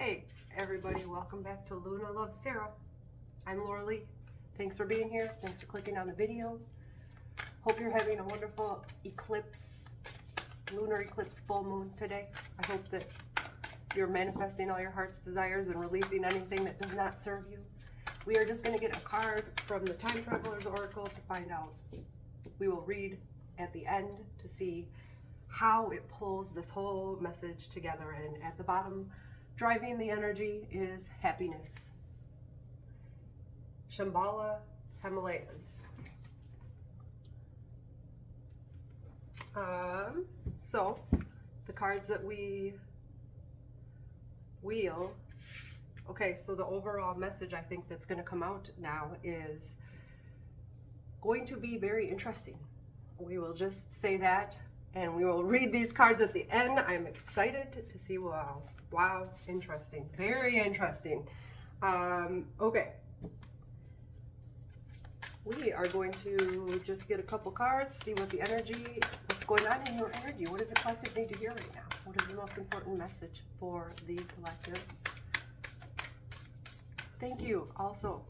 Hey everybody, welcome back to Luna Loves Tarot. I'm Laura Lee. Thanks for being here. Thanks for clicking on the video. Hope you're having a wonderful eclipse, lunar eclipse full moon today. I hope that you're manifesting all your heart's desires and releasing anything that does not serve you. We are just going to get a card from the Time Traveler's Oracle to find out. We will read at the end to see how it pulls this whole message together, and at the bottom, driving the energy is happiness. Shambhala Himalayas. So the cards that we wheel. Okay, so the overall message I think that's going to come out now is going to be very interesting. We will just say that, and we will read these cards at the end. I'm excited to see. Wow, interesting, very interesting. Okay, we are going to just get a couple cards, see what the energy, what's going on in your energy. What does the collective need to hear right now? What is the most important message for the collective? Thank you also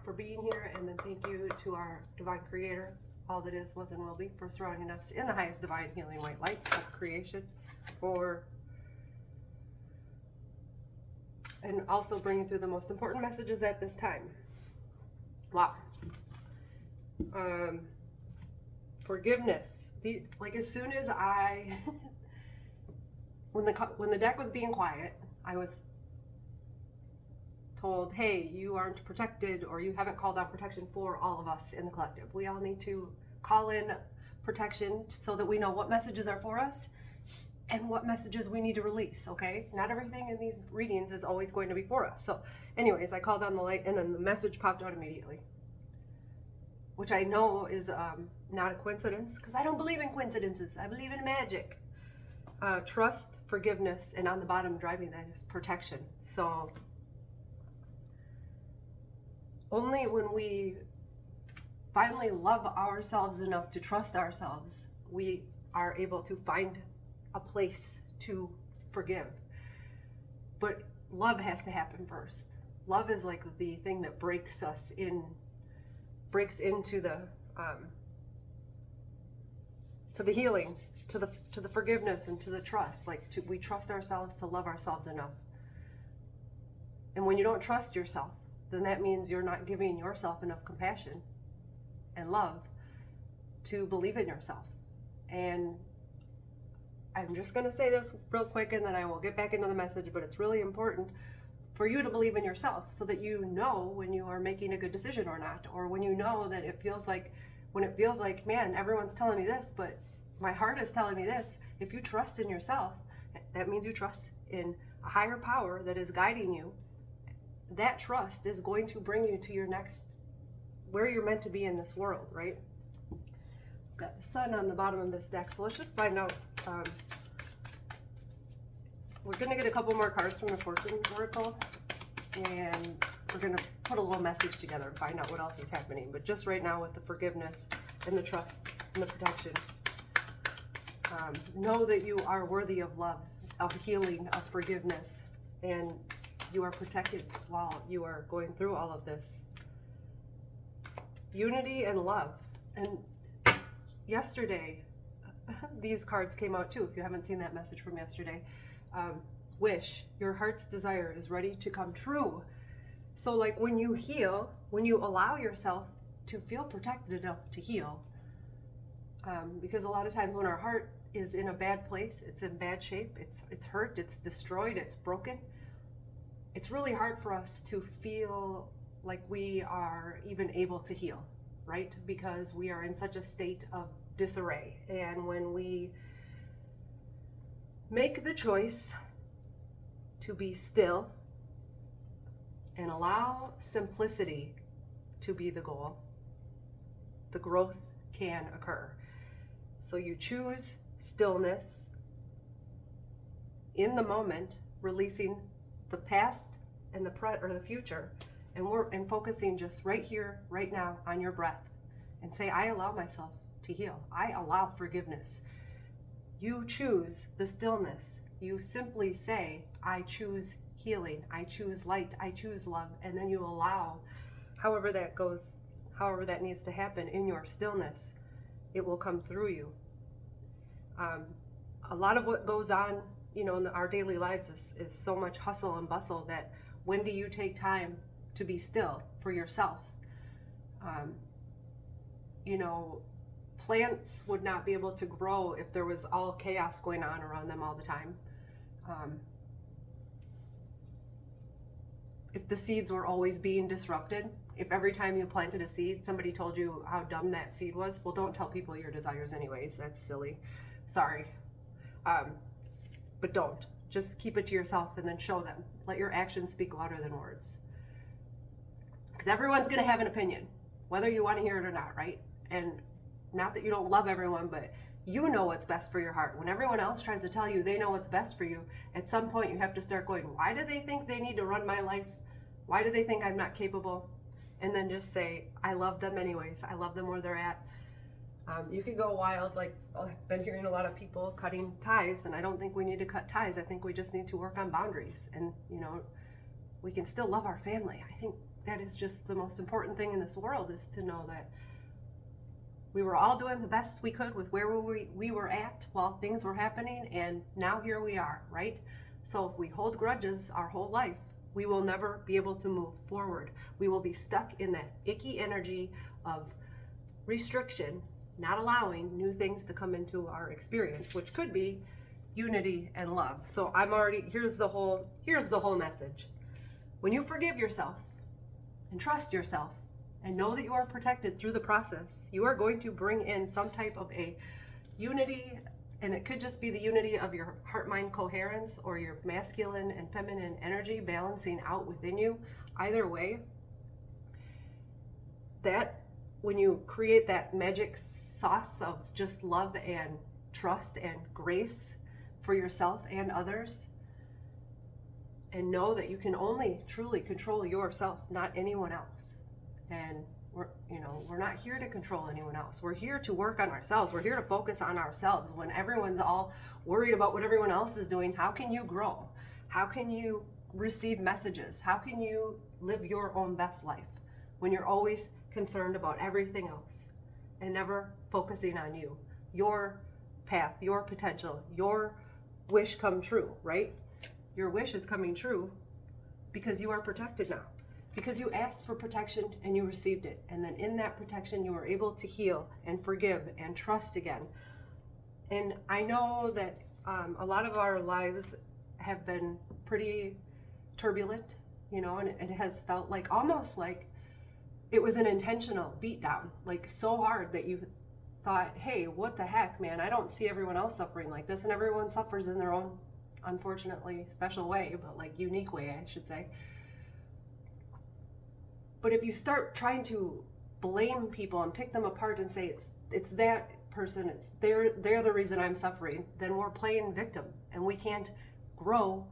for being here, and then thank you to our divine creator, all that is, was, and will be, for surrounding us in the highest divine healing white light of creation, and also bringing through the most important messages at this time. Wow. Forgiveness. Like as soon as I, when the deck was being quiet, I was told, hey, you aren't protected, or you haven't called out protection for all of us in the collective. We all need to call in protection so that we know what messages are for us and what messages we need to release, okay? Not everything in these readings is always going to be for us. So anyways, I called on the light, and then the message popped out immediately, which I know is not a coincidence, because I don't believe in coincidences. I believe in magic. Trust, forgiveness, and on the bottom driving that is protection. So only when we finally love ourselves enough to trust ourselves, we are able to find a place to forgive. But love has to happen first. Love is like the thing that breaks into the to the healing, to the forgiveness, and to the trust. Like we trust ourselves to love ourselves enough. And when you don't trust yourself, then that means you're not giving yourself enough compassion and love to believe in yourself. And I'm just going to say this real quick, and then I will get back into the message, but it's really important for you to believe in yourself so that you know when you are making a good decision or not, or when you know that when it feels like, man, everyone's telling me this, but my heart is telling me this. If you trust in yourself, that means you trust in a higher power that is guiding you. That trust is going to bring you to your next, where you're meant to be in this world, right? Got the sun on the bottom of this deck, so let's just find out. We're going to get a couple more cards from the Fortune Oracle, and we're going to put a little message together and find out what else is happening. But just right now, with the forgiveness and the trust and the protection, know that you are worthy of love, of healing, of forgiveness, and you are protected while you are going through all of this. Unity and love. And yesterday, these cards came out too, if you haven't seen that message from yesterday. Wish, your heart's desire is ready to come true. So like when you heal, when you allow yourself to feel protected enough to heal, because a lot of times when our heart is in a bad place, it's in bad shape, it's hurt, it's destroyed, it's broken, it's really hard for us to feel like we are even able to heal, right? Because we are in such a state of disarray. And when we make the choice to be still and allow simplicity to be the goal, the growth can occur. So you choose stillness in the moment, releasing the past and the future, and focusing just right here, right now on your breath, and say, I allow myself to heal. I allow forgiveness. You choose the stillness. You simply say, I choose healing, I choose light, I choose love, and then you allow however that goes, however that needs to happen in your stillness, it will come through you. A lot of what goes on, in our daily lives is so much hustle and bustle that when do you take time to be still for yourself? Plants would not be able to grow if there was all chaos going on around them all the time. If the seeds were always being disrupted, if every time you planted a seed, somebody told you how dumb that seed was, well, don't tell people your desires anyways. That's silly. Sorry. But don't. Just keep it to yourself and then show them. Let your actions speak louder than words. Because everyone's going to have an opinion, whether you want to hear it or not, right? And not that you don't love everyone, but you know what's best for your heart. When everyone else tries to tell you they know what's best for you, at some point you have to start going, why do they think they need to run my life? Why do they think I'm not capable? And then just say, I love them anyways. I love them where they're at. You could go wild, like I've been hearing a lot of people cutting ties, and I don't think we need to cut ties. I think we just need to work on boundaries, and we can still love our family. I think that is just the most important thing in this world, is to know that we were all doing the best we could with where we were at while things were happening, and now here we are, right? So if we hold grudges our whole life, we will never be able to move forward. We will be stuck in that icky energy of restriction, not allowing new things to come into our experience, which could be unity and love. So here's the whole message. When you forgive yourself and trust yourself and know that you are protected through the process, you are going to bring in some type of a unity, and it could just be the unity of your heart-mind coherence or your masculine and feminine energy balancing out within you. Either way, that when you create that magic sauce of just love and trust and grace for yourself and others, and know that you can only truly control yourself, not anyone else. And we're not here to control anyone else. We're here to work on ourselves. We're here to focus on ourselves. When everyone's all worried about what everyone else is doing, how can you grow? How can you receive messages? How can you live your own best life when you're always concerned about everything else and never focusing on you, your path, your potential, your wish come true, right? Your wish is coming true because you are protected now, because you asked for protection and you received it. And then in that protection, you were able to heal and forgive and trust again. And I know that a lot of our lives have been pretty turbulent, and it has felt like almost like it was an intentional beatdown, like so hard that you thought, hey, what the heck, man? I don't see everyone else suffering like this, and everyone suffers in their own, unfortunately, special way, but like unique way, I should say. But if you start trying to blame people and pick them apart and say it's that person, they're the reason I'm suffering, then we're playing victim, and we can't grow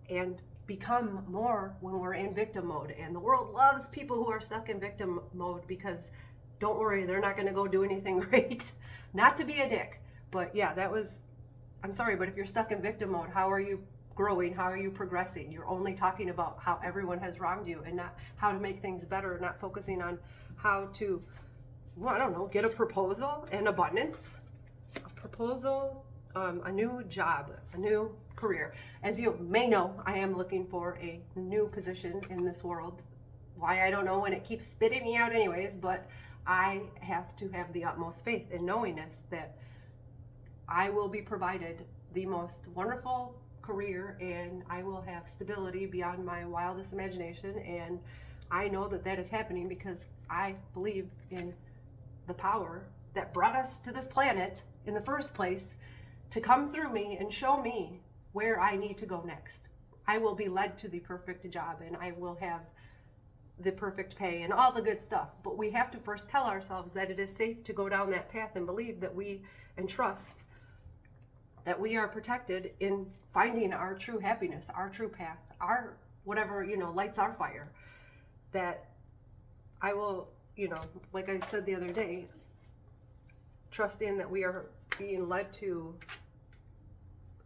and become more when we're in victim mode. And the world loves people who are stuck in victim mode, because don't worry, they're not going to go do anything great. Not to be a dick, but yeah, I'm sorry, but if you're stuck in victim mode, how are you growing? How are you progressing? You're only talking about how everyone has wronged you and not how to make things better, not focusing on how to, get a proposal and abundance, a new job, a new career. As you may know, I am looking for a new position in this world. Why, I don't know, when it keeps spitting me out anyways, but I have to have the utmost faith and knowingness that I will be provided the most wonderful career, and I will have stability beyond my wildest imagination. And I know that that is happening because I believe in the power that brought us to this planet in the first place to come through me and show me where I need to go next. I will be led to the perfect job, and I will have the perfect pay and all the good stuff. But we have to first tell ourselves that it is safe to go down that path and believe that and trust that we are protected in finding our true happiness, our true path, our whatever, lights our fire. That I will, like I said the other day, trust in that we are being led to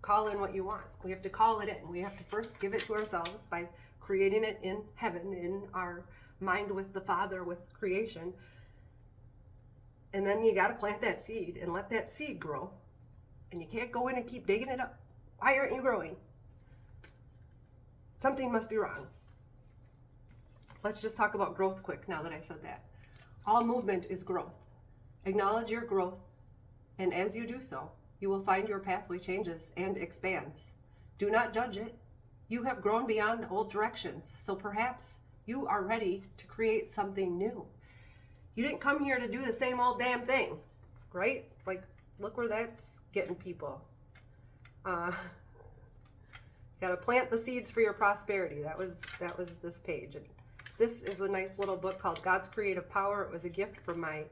call in what you want. We have to call it in. We have to first give it to ourselves by creating it in heaven, in our mind with the Father, with creation. And then you got to plant that seed and let that seed grow. And you can't go in and keep digging it up. Why aren't you growing? Something must be wrong. Let's just talk about growth quick now that I said that. All movement is growth. Acknowledge your growth, and as you do so, you will find your pathway changes and expands. Do not judge it. You have grown beyond old directions, so perhaps you are ready to create something new. You didn't come here to do the same old damn thing, right? Like, look where that's getting people. Got to plant the seeds for your prosperity. That was this page. And this is a nice little book called God's Creative Power. It was a gift from my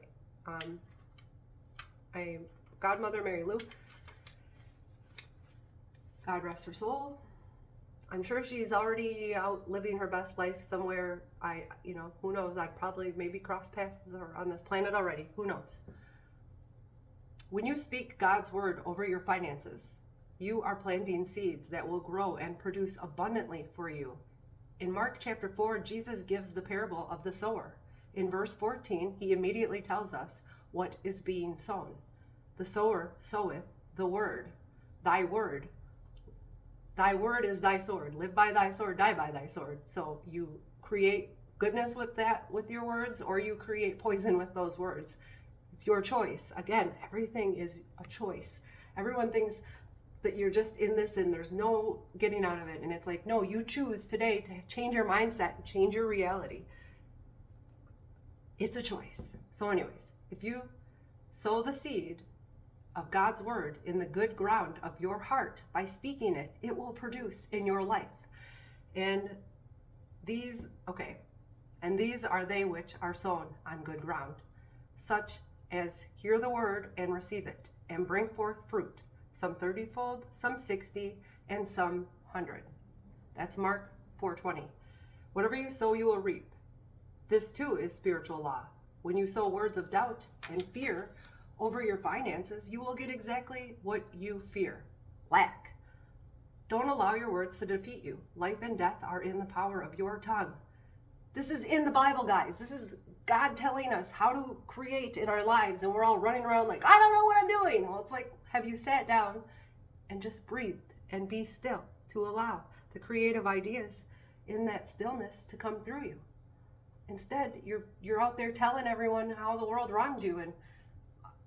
godmother, Mary Lou. God rest her soul. I'm sure she's already out living her best life somewhere. Who knows? I probably maybe crossed paths with her on this planet already. Who knows? When you speak God's word over your finances, you are planting seeds that will grow and produce abundantly for you. In Mark chapter 4, Jesus gives the parable of the sower. In verse 14, he immediately tells us what is being sown. The sower soweth the word, thy word. Thy word is thy sword. Live by thy sword, die by thy sword. So you create goodness with your words, or you create poison with those words. It's your choice. Again, everything is a choice. Everyone thinks that you're just in this and there's no getting out of it. And it's like, no, you choose today to change your mindset and change your reality. It's a choice. So anyways, if you sow the seed of God's word in the good ground of your heart by speaking it, it will produce in your life. And these are they which are sown on good ground, such as hear the word and receive it, and bring forth fruit, some 30-fold, some 60, and some 100. That's Mark 4:20. Whatever you sow, you will reap. This too is spiritual law. When you sow words of doubt and fear over your finances, you will get exactly what you fear: lack. Don't allow your words to defeat you. Life and death are in the power of your tongue. This is in the Bible, guys. This is God telling us how to create in our lives, and we're all running around like, I don't know what I'm doing. Well, it's like, have you sat down and just breathed and be still to allow the creative ideas in that stillness to come through you? Instead, you're out there telling everyone how the world wronged you, and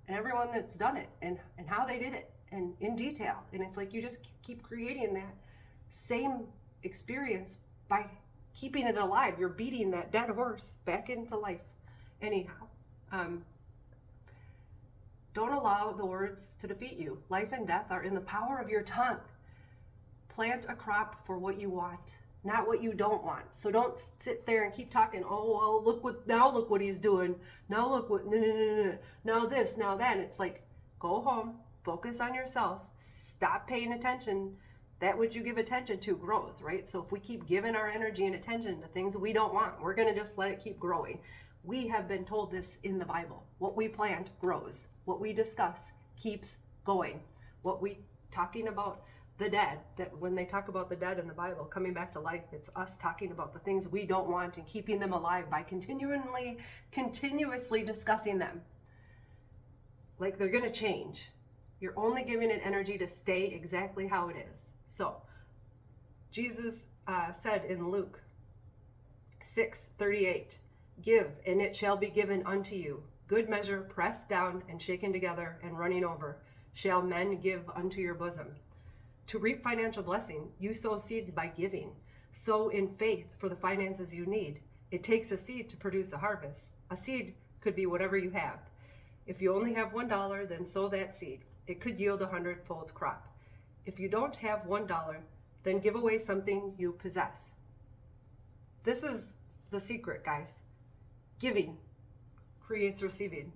everyone that's done it, and how they did it, and in detail. And it's like you just keep creating that same experience by keeping it alive. You're beating that dead horse back into life. Anyhow, don't allow the words to defeat you. Life and death are in the power of your tongue. Plant a crop for what you want, not what you don't want. So don't sit there and keep talking, oh, well, look what he's doing. Now look what, no. Now this, now that. It's like, go home, focus on yourself, stop paying attention. That which you give attention to grows, right? So if we keep giving our energy and attention to things we don't want, we're going to just let it keep growing. We have been told this in the Bible. What we plant grows. What we discuss keeps going. What we talking about the dead, that when they talk about the dead in the Bible coming back to life, it's us talking about the things we don't want and keeping them alive by continuously discussing them. Like they're going to change. You're only giving it energy to stay exactly how it is. So Jesus said in Luke 6:38, give and it shall be given unto you. Good measure, pressed down and shaken together and running over, shall men give unto your bosom. To reap financial blessing, you sow seeds by giving. Sow in faith for the finances you need. It takes a seed to produce a harvest. A seed could be whatever you have. If you only have $1, then sow that seed. It could yield 100-fold crop. If you don't have $1, then give away something you possess. This is the secret, guys. Giving creates receiving.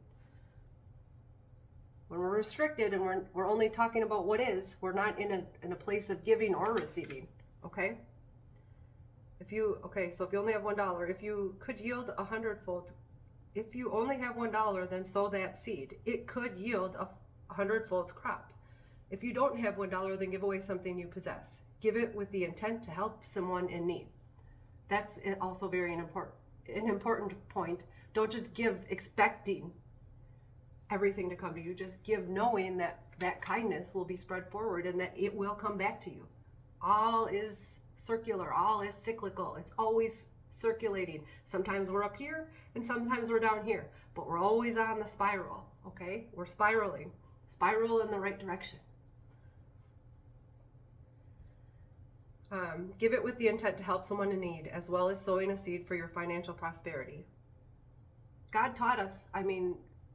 When we're restricted and we're only talking about what is, we're not in a place of giving or receiving, okay? So if you only have $1, if you could yield 100-fold, if you only have $1, then sow that seed. It could yield a 100-fold crop. If you don't have $1, then give away something you possess. Give it with the intent to help someone in need. That's also very important point. Don't just give expecting everything to come to you. Just give knowing that that kindness will be spread forward and that it will come back to you. All is circular, all is cyclical. It's always circulating. Sometimes we're up here and sometimes we're down here, but we're always on the spiral, okay? We're spiraling. Spiral in the right direction. Give it with the intent to help someone in need, as well as sowing a seed for your financial prosperity. God taught us,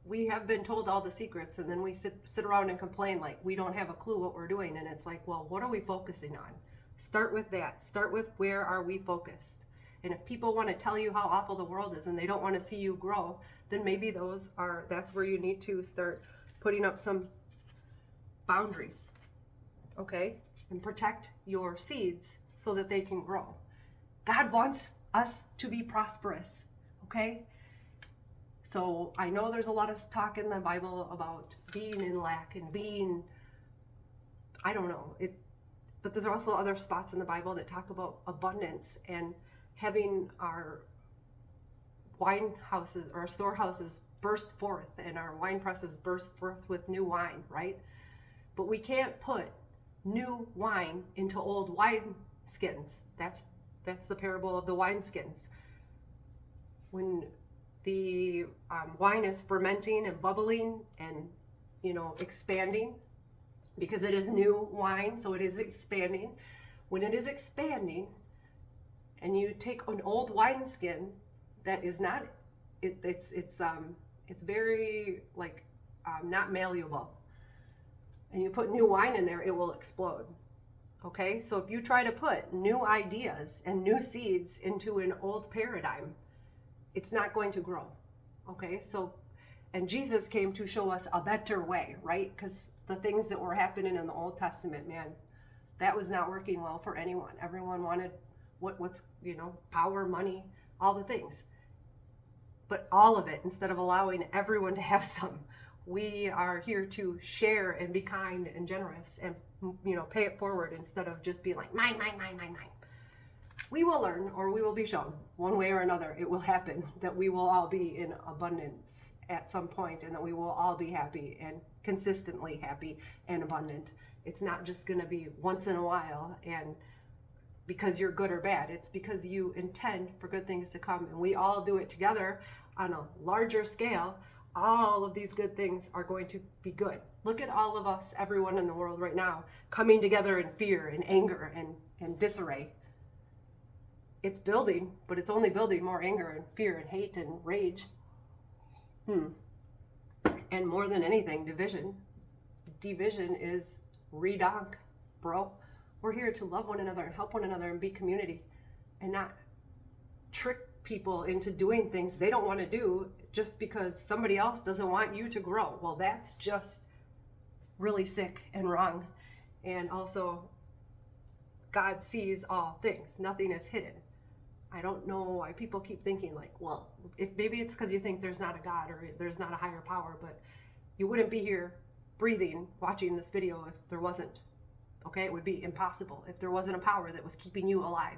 we have been told all the secrets, and then we sit around and complain like we don't have a clue what we're doing. And it's like, well, what are we focusing on? Start with that. Start with where are we focused? And if people want to tell you how awful the world is and they don't want to see you grow, then maybe that's where you need to start putting up some boundaries, okay? And protect your seeds so that they can grow. God wants us to be prosperous, okay? So I know there's a lot of talk in the Bible about being in lack and being, I don't know, but there's also other spots in the Bible that talk about abundance and having our wine houses or storehouses burst forth and our wine presses burst forth with new wine, right? But we can't put new wine into old wine skins. That's the parable of the wine skins. When the wine is fermenting and bubbling and expanding, because it is new wine, so it is expanding. When it is expanding, and you take an old wine skin that is not, it's very not malleable, and you put new wine in there, it will explode. Okay, so if you try to put new ideas and new seeds into an old paradigm, it's not going to grow. Okay, so, and Jesus came to show us a better way, right? Because the things that were happening in the Old Testament, man, that was not working well for anyone. Everyone wanted what's power, money, all the things. But all of it, instead of allowing everyone to have some, we are here to share and be kind and generous and pay it forward instead of just being like mine. We will learn, or we will be shown one way or another. It will happen that we will all be in abundance at some point, and that we will all be happy and consistently happy and abundant. It's not just going to be once in a while and because you're good or bad. It's because you intend for good things to come, and we all do it together on a larger scale. All of these good things are going to be good. Look at all of us, everyone in the world right now, coming together in fear and anger and disarray. It's building, but it's only building more anger and fear and hate and rage. And more than anything, division. Division is redonk, bro. We're here to love one another and help one another and be community, and not trick people into doing things they don't want to do just because somebody else doesn't want you to grow. Well, that's just really sick and wrong. And also, God sees all things. Nothing is hidden. I don't know why people keep thinking like, well, if maybe it's because you think there's not a God or there's not a higher power, but you wouldn't be here breathing, watching this video if there wasn't. Okay, it would be impossible if there wasn't a power that was keeping you alive.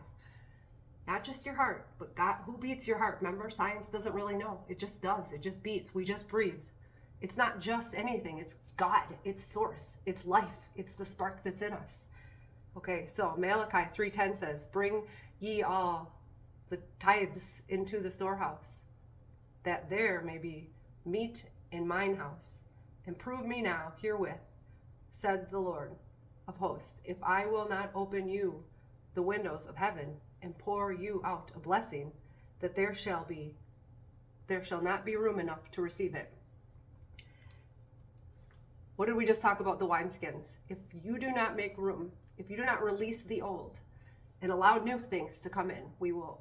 Not just your heart, but God. Who beats your heart? Remember, science doesn't really know. It just does. It just beats. We just breathe. It's not just anything. It's God. It's source. It's life. It's the spark that's in us. Okay, so Malachi 3:10 says, "Bring ye all the tithes into the storehouse, that there may be meat in mine house. And prove me now herewith, said the Lord of hosts, if I will not open you the windows of heaven and pour you out a blessing, that there shall not be room enough to receive it." What did we just talk about? The wineskins. If you do not make room, if you do not release the old and allow new things to come in, we will.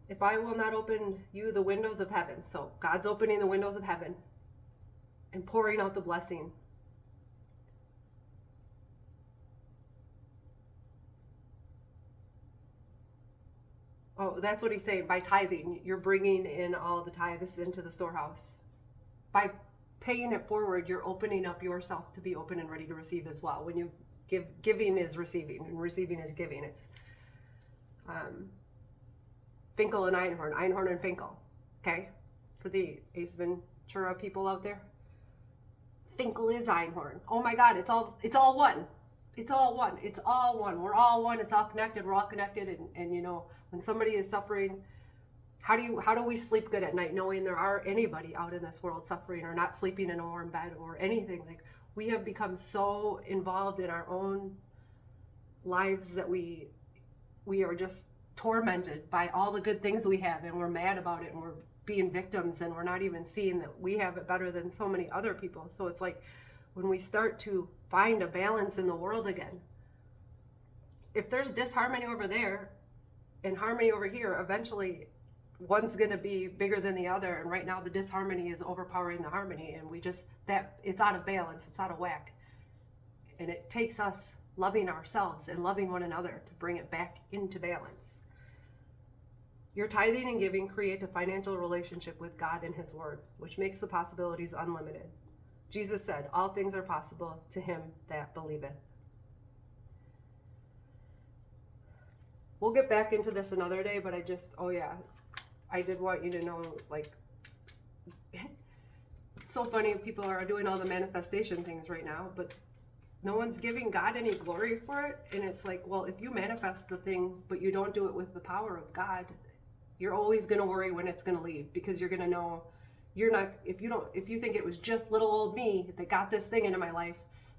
If I will not open you the windows of heaven, so God's opening the windows of heaven and pouring out the blessing. Oh, that's what he's saying. By tithing, you're bringing in all the tithes into the storehouse. By paying it forward, you're opening up yourself to be open and ready to receive as well. When you give, giving is receiving, and receiving is giving. It's Finkel and Einhorn, Einhorn and Finkel. Okay, for the Ace Ventura people out there, Finkel is Einhorn. Oh my God, it's all one. It's all one. It's all one. We're all one. It's all connected. We're all connected. And you know, when somebody is suffering, how do we sleep good at night knowing there are anybody out in this world suffering or not sleeping in a warm bed or anything? Like, we have become so involved in our own lives that we are just tormented by all the good things we have, and we're mad about it, and we're being victims, and we're not even seeing that we have it better than so many other people. So it's like, when we start to find a balance in the world again, if there's disharmony over there and harmony over here, eventually one's going to be bigger than the other. And right now the disharmony is overpowering the harmony, and it's out of balance, it's out of whack. And it takes us loving ourselves and loving one another to bring it back into balance. Your tithing and giving create a financial relationship with God and His Word, which makes the possibilities unlimited. Jesus said, all things are possible to him that believeth. We'll get back into this another day, but I did want you to know, like, it's so funny, people are doing all the manifestation things right now, but no one's giving God any glory for it. And it's like, well, if you manifest the thing, but you don't do it with the power of God, you're always going to worry when it's going to leave, because you're going to know you're not, if you think it was just little old me that got this thing into my life,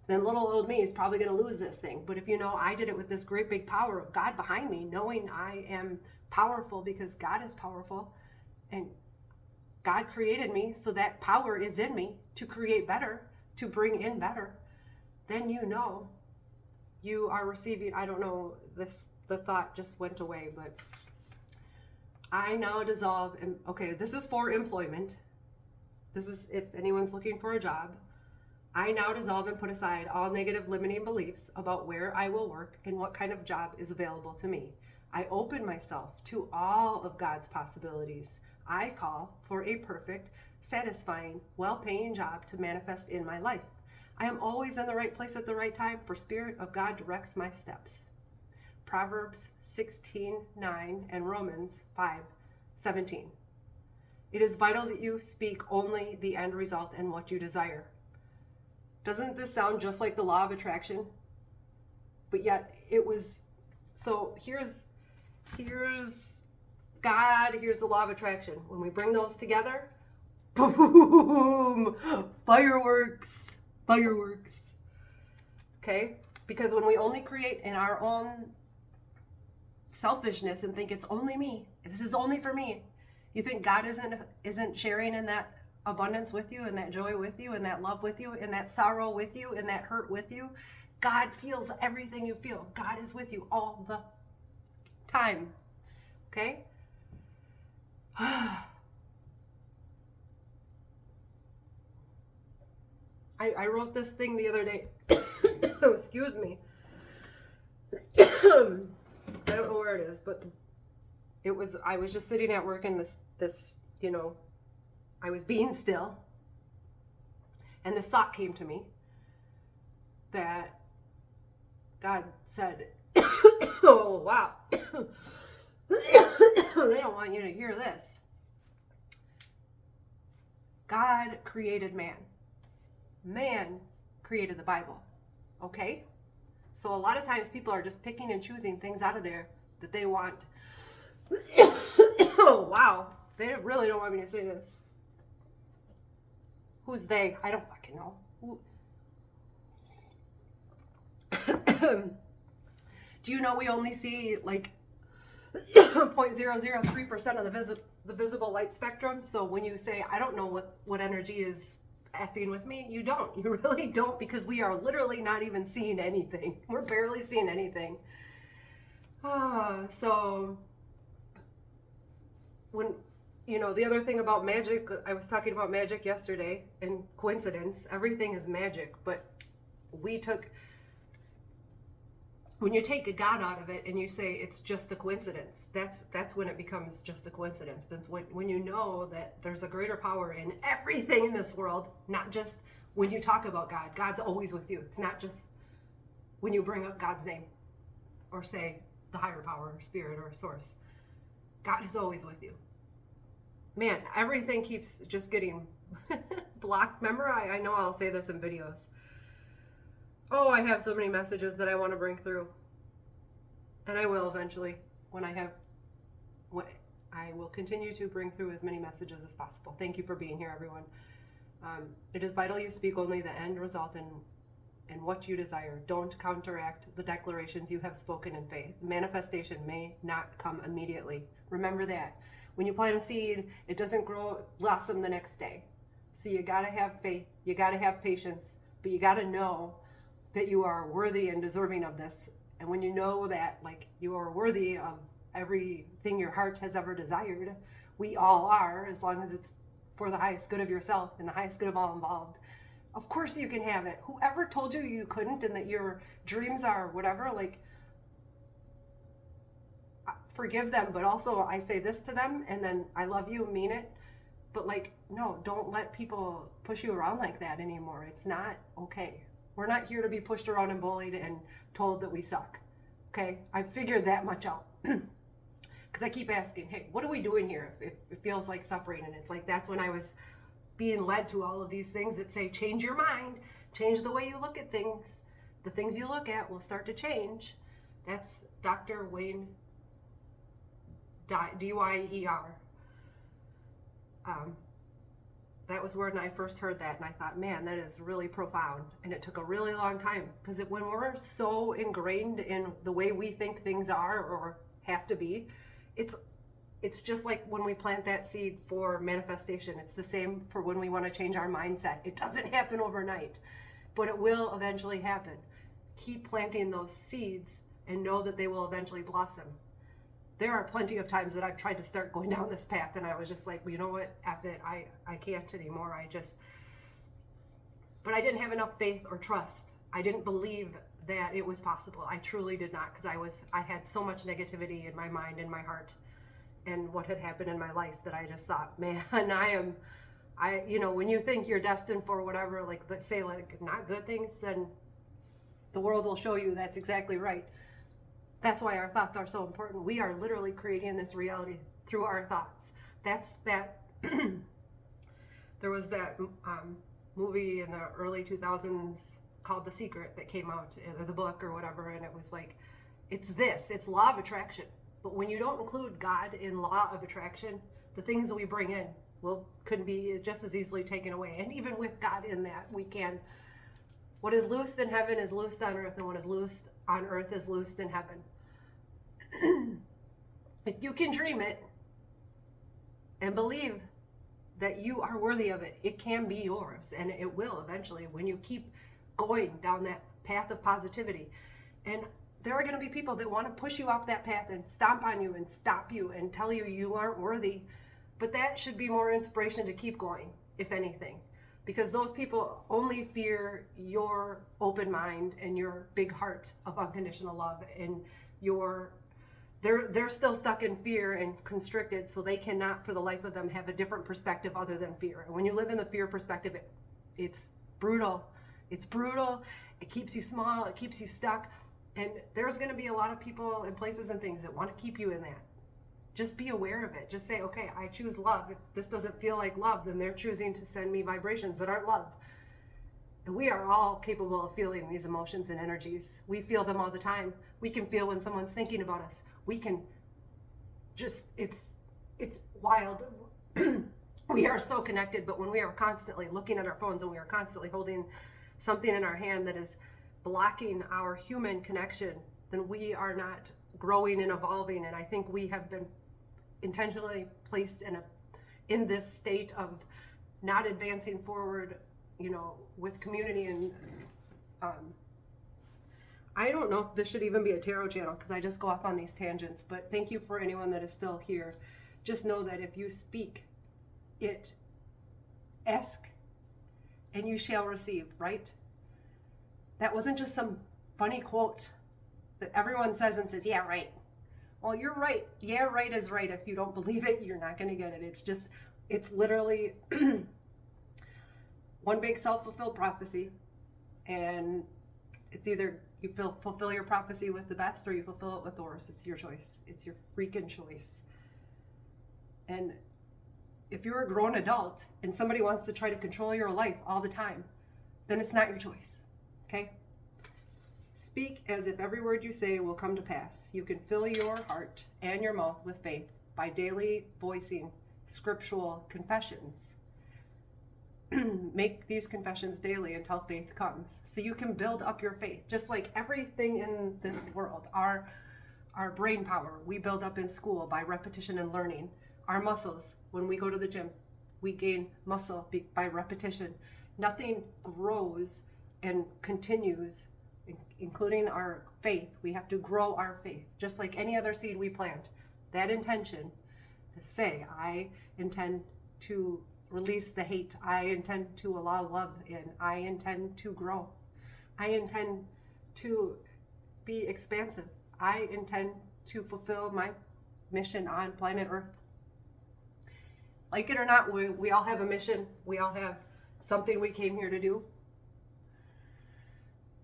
then little old me is probably going to lose this thing. But if you know I did it with this great big power of God behind me, knowing I am powerful because God is powerful, and God created me, so that power is in me to create better, to bring in better, then you know you are receiving. I don't know, the thought just went away, but I now dissolve, and okay, this is for employment. This is if anyone's looking for a job. I now dissolve and put aside all negative limiting beliefs about where I will work and what kind of job is available to me. I open myself to all of God's possibilities. I call for a perfect, satisfying, well-paying job to manifest in my life. I am always in the right place at the right time, for Spirit of God directs my steps. Proverbs 16:9 and Romans 5:17. It is vital that you speak only the end result and what you desire. Doesn't this sound just like the law of attraction? But yet it was, so here's God, here's the law of attraction. When we bring those together, boom, fireworks. Okay? Because when we only create in our own selfishness and think it's only me, this is only for me, you think God isn't sharing in that abundance with you, and that joy with you, and that love with you, and that sorrow with you, and that hurt with you? God feels everything you feel. God is with you all the time. Okay? I wrote this thing the other day. Oh, excuse me. I don't know where it is, but I was just sitting at work, and this, you know, I was being still, and this thought came to me that God said, oh, wow. They don't want you to hear this. God created man. Man created the Bible. Okay? So a lot of times people are just picking and choosing things out of there that they want. Oh, wow. They really don't want me to say this. Who's they? I don't fucking know. Do you know we only see like 0.003% of the visible light spectrum? So when you say, I don't know what energy is effing with me, you don't. You really don't, because we are literally not even seeing anything. We're barely seeing anything. So when, you know, the other thing about magic, I was talking about magic yesterday, and coincidence, everything is magic, but we took when you take a God out of it and you say it's just a coincidence, that's when it becomes just a coincidence. But it's when you know that there's a greater power in everything in this world, not just when you talk about God. God's always with you. It's not just when you bring up God's name or say the higher power or spirit or source. God is always with you. Man, everything keeps just getting blocked. Remember, I know I'll say this in videos. Oh, I have so many messages that I want to bring through. And I will eventually I will continue to bring through as many messages as possible. Thank you for being here, everyone. It is vital you speak only the end result and what you desire. Don't counteract the declarations you have spoken in faith. Manifestation may not come immediately. Remember that. When you plant a seed, it doesn't blossom the next day. So you gotta have faith, you gotta have patience, but you gotta know that you are worthy and deserving of this. And when you know that, like, you are worthy of everything your heart has ever desired, we all are, as long as it's for the highest good of yourself and the highest good of all involved. Of course you can have it. Whoever told you you couldn't and that your dreams are whatever, like, forgive them. But also I say this to them, and then I love you, mean it. But like, no, don't let people push you around like that anymore. It's not okay. We're not here to be pushed around and bullied and told that we suck. Okay? I figured that much out. Because I keep asking, hey, what are we doing here if it feels like suffering? And it's like, that's when I was being led to all of these things that say, change your mind, change the way you look at things. The things you look at will start to change. That's Dr. Wayne Dyer. That was when I first heard that, and I thought, man, that is really profound. And it took a really long time, because when we're so ingrained in the way we think things are or have to be, it's just like when we plant that seed for manifestation. It's the same for when we want to change our mindset. It doesn't happen overnight, but it will eventually happen. Keep planting those seeds and know that they will eventually blossom. There are plenty of times that I've tried to start going down this path, and I was just like, well, you know what, F it, I can't anymore. But I didn't have enough faith or trust. I didn't believe that it was possible. I truly did not, because I had so much negativity in my mind and my heart and what had happened in my life that I just thought, man, when you think you're destined for whatever, like, let's say, like, not good things, then the world will show you that's exactly right. That's why our thoughts are so important. We are literally creating this reality through our thoughts. There was that movie in the early 2000s called The Secret that came out, the book or whatever, and it was like, it's law of attraction. But when you don't include God in law of attraction, the things that we bring in could be just as easily taken away. And even with God in that, what is loosed in heaven is loosed on earth, and what is loosed on earth is loosed in heaven. If you can dream it and believe that you are worthy of it, it can be yours, and it will eventually when you keep going down that path of positivity. And there are going to be people that want to push you off that path and stomp on you and stop you and tell you you aren't worthy. But that should be more inspiration to keep going, if anything. Because those people only fear your open mind and your big heart of unconditional love, and they're still stuck in fear and constricted, so they cannot for the life of them have a different perspective other than fear. And when you live in the fear perspective, it's brutal. It's brutal. It keeps you small. It keeps you stuck. And there's going to be a lot of people and places and things that want to keep you in that. Just be aware of it. Just say, okay, I choose love. If this doesn't feel like love, then they're choosing to send me vibrations that aren't love. And we are all capable of feeling these emotions and energies. We feel them all the time. We can feel when someone's thinking about us. We can just, it's wild. We are so connected, but when we are constantly looking at our phones and we are constantly holding something in our hand that is blocking our human connection, then we are not growing and evolving. And I think we have been intentionally placed in this state of not advancing forward, with community. And I don't know if this should even be a tarot channel, because I just go off on these tangents, but thank you for anyone that is still here. Just know that if you speak it, ask and you shall receive, right? That wasn't just some funny quote that everyone says and says, yeah, right. Well, you're right. Yeah, right is right. If you don't believe it, you're not going to get it. It's literally one big self-fulfilled prophecy. And it's either you fulfill your prophecy with the best or you fulfill it with the worst. It's your choice. It's your freaking choice. And if you're a grown adult and somebody wants to try to control your life all the time, then it's not your choice. Okay? Speak as if every word you say will come to pass. You can fill your heart and your mouth with faith by daily voicing scriptural confessions. Make these confessions daily until faith comes. So you can build up your faith. Just like everything in this world, our brain power, we build up in school by repetition and learning. Our muscles, when we go to the gym, we gain muscle by repetition. Nothing grows and continues, including our faith. We have to grow our faith, just like any other seed we plant. That intention to say, I intend to release the hate. I intend to allow love in. I intend to grow. I intend to be expansive. I intend to fulfill my mission on planet Earth. Like it or not, we all have a mission. We all have something we came here to do.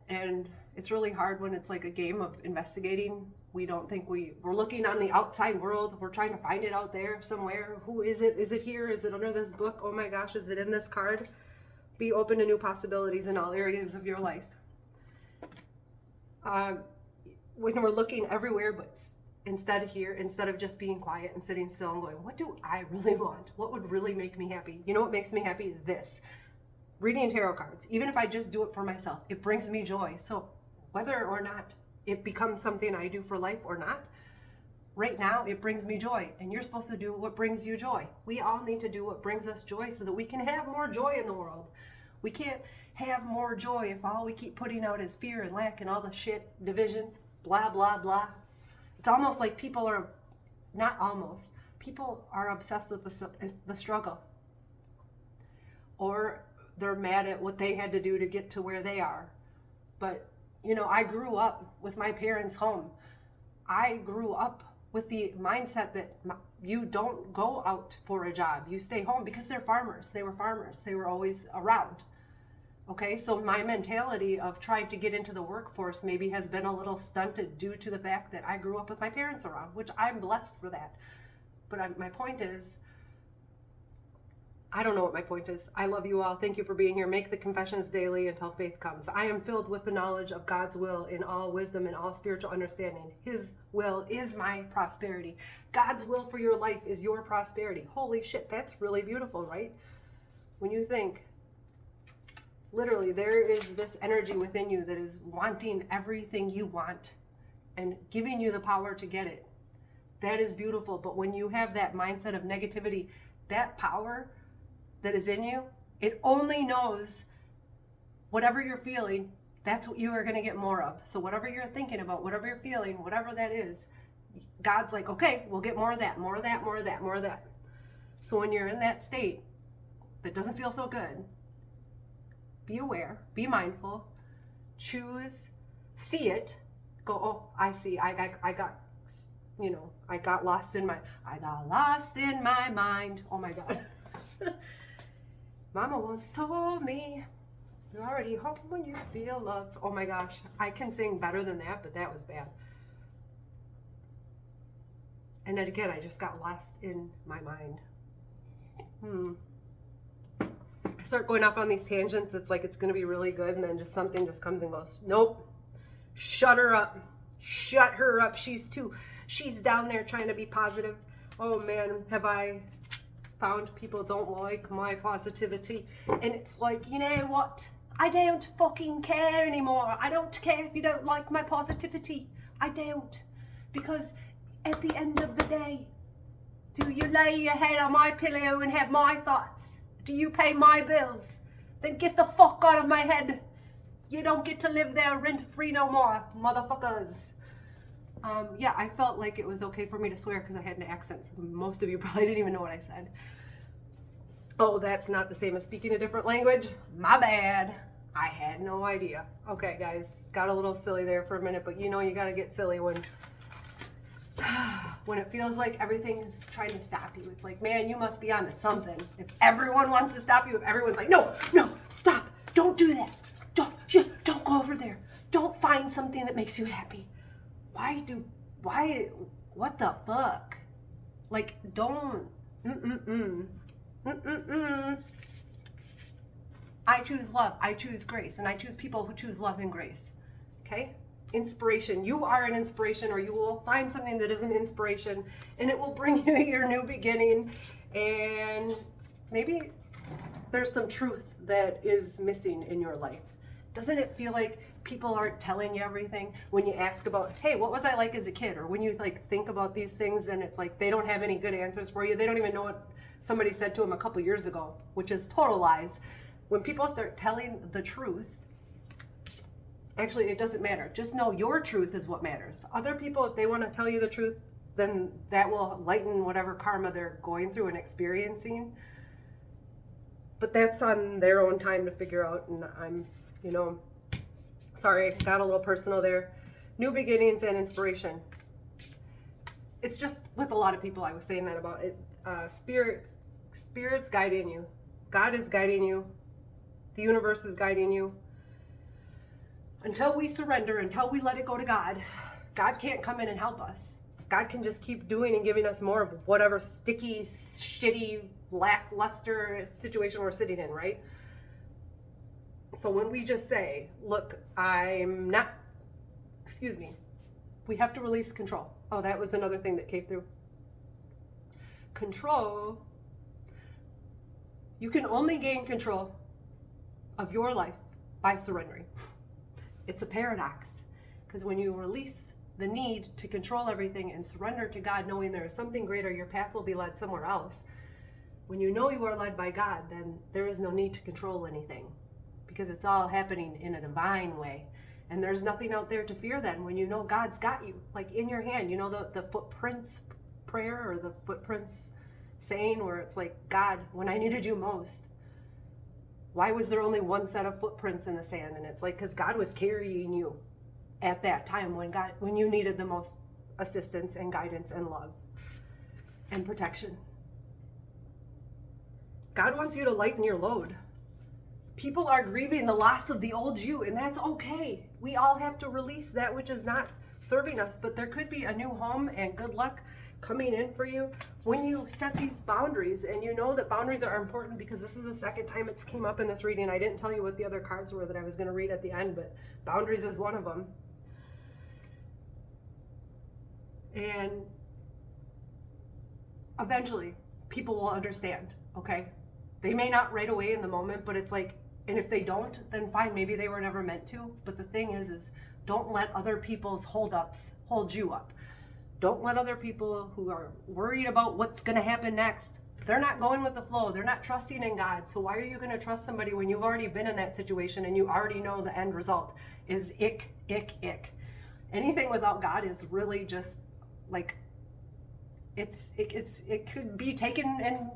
And it's really hard when it's like a game of investigating. We don't think we're looking on the outside world. We're trying to find it out there somewhere. Who is it? Is it here? Is it under this book? Oh my gosh, is it in this card? Be open to new possibilities in all areas of your life. When we're looking everywhere, but instead of just being quiet and sitting still and going, what do I really want? What would really make me happy? You know what makes me happy? This. Reading tarot cards. Even if I just do it for myself, it brings me joy. So whether or not it becomes something I do for life or not, right now it brings me joy. And you're supposed to do what brings you joy. We all need to do what brings us joy so that we can have more joy in the world. We can't have more joy if all we keep putting out is fear and lack and all the shit, division, blah, blah, blah. It's almost like people are obsessed with the struggle. Or they're mad at what they had to do to get to where they are. But, you know, I grew up with my parents' home. I grew up with the mindset that you don't go out for a job. You stay home because they're farmers. They were farmers. They were always around. Okay, so my mentality of trying to get into the workforce maybe has been a little stunted due to the fact that I grew up with my parents around, which I'm blessed for that. But my point is, I don't know what my point is. I love you all. Thank you for being here. Make the confessions daily until faith comes. I am filled with the knowledge of God's will in all wisdom and all spiritual understanding. His will is my prosperity. God's will for your life is your prosperity. Holy shit, that's really beautiful, right? When you think, literally, there is this energy within you that is wanting everything you want and giving you the power to get it. That is beautiful. But when you have that mindset of negativity, that power that is in you, it only knows whatever you're feeling, that's what you are going to get more of. So whatever you're thinking about, whatever you're feeling, whatever that is, God's like, okay, we'll get more of that, more of that, more of that, more of that. So when you're in that state that doesn't feel so good, be aware, be mindful, choose, see it, go, oh, I see, I got lost in my mind. Oh my God. Mama once told me, you're already home when you feel love. Oh my gosh, I can sing better than that, but that was bad. And then again, I just got lost in my mind. I start going off on these tangents. It's like it's going to be really good, and then just something just comes and goes, nope, shut her up. Shut her up. She's down there trying to be positive. Oh man, have I found people don't like my positivity. And it's like, you know what? I don't fucking care anymore. I don't care if you don't like my positivity. I don't. Because at the end of the day, do you lay your head on my pillow and have my thoughts? Do you pay my bills? Then get the fuck out of my head. You don't get to live there rent-free no more, motherfuckers. Yeah, I felt like it was okay for me to swear because I had an accent. So most of you probably didn't even know what I said. Oh, that's not the same as speaking a different language? My bad. I had no idea. Okay, guys, got a little silly there for a minute, but you know you got to get silly when when it feels like everything's trying to stop you. It's like, man, you must be on to something. If everyone wants to stop you, if everyone's like, no, stop, don't do that. Don't go over there. Don't find something that makes you happy. What the fuck? Like, don't, I choose love, I choose grace, and I choose people who choose love and grace, okay? Inspiration, you are an inspiration, or you will find something that is an inspiration, and it will bring you your new beginning, and maybe there's some truth that is missing in your life. Doesn't it feel like people aren't telling you everything when you ask about, hey, what was I like as a kid? Or when you like think about these things and it's like they don't have any good answers for you. They don't even know what somebody said to them a couple years ago, which is total lies. When people start telling the truth, actually it doesn't matter. Just know your truth is what matters. Other people, if they want to tell you the truth, then that will lighten whatever karma they're going through and experiencing. But that's on their own time to figure out, and I'm, sorry, got a little personal there. New beginnings and inspiration. It's just with a lot of people, I was saying that about it. Spirit's guiding you. God is guiding you. The universe is guiding you. Until we surrender, until we let it go to God, God can't come in and help us. God can just keep doing and giving us more of whatever sticky, shitty, lackluster situation we're sitting in, right? So when we just say, look, we have to release control. Oh, that was another thing that came through. Control, you can only gain control of your life by surrendering. It's a paradox, because when you release the need to control everything and surrender to God, knowing there is something greater, your path will be led somewhere else. When you know you are led by God, then there is no need to control anything, because it's all happening in a divine way. And there's nothing out there to fear then when you know God's got you, like in your hand. You know the footprints prayer, or the footprints saying, where it's like, God, when I needed you most, why was there only one set of footprints in the sand? And it's like, because God was carrying you at that time when you needed the most assistance and guidance and love and protection. God wants you to lighten your load. People are grieving the loss of the old you, and that's okay. We all have to release that which is not serving us, but there could be a new home and good luck coming in for you when you set these boundaries. And you know that boundaries are important, because this is the second time it's came up in this reading. I didn't tell you what the other cards were that I was going to read at the end, but boundaries is one of them. And eventually people will understand, okay? They may not right away in the moment, but it's like, and if they don't, then fine, maybe they were never meant to. But the thing is don't let other people's holdups hold you up. Don't let other people who are worried about what's going to happen next, they're not going with the flow. They're not trusting in God. So why are you going to trust somebody when you've already been in that situation and you already know the end result is ick, ick, ick. Anything without God is really just like, it could be taken in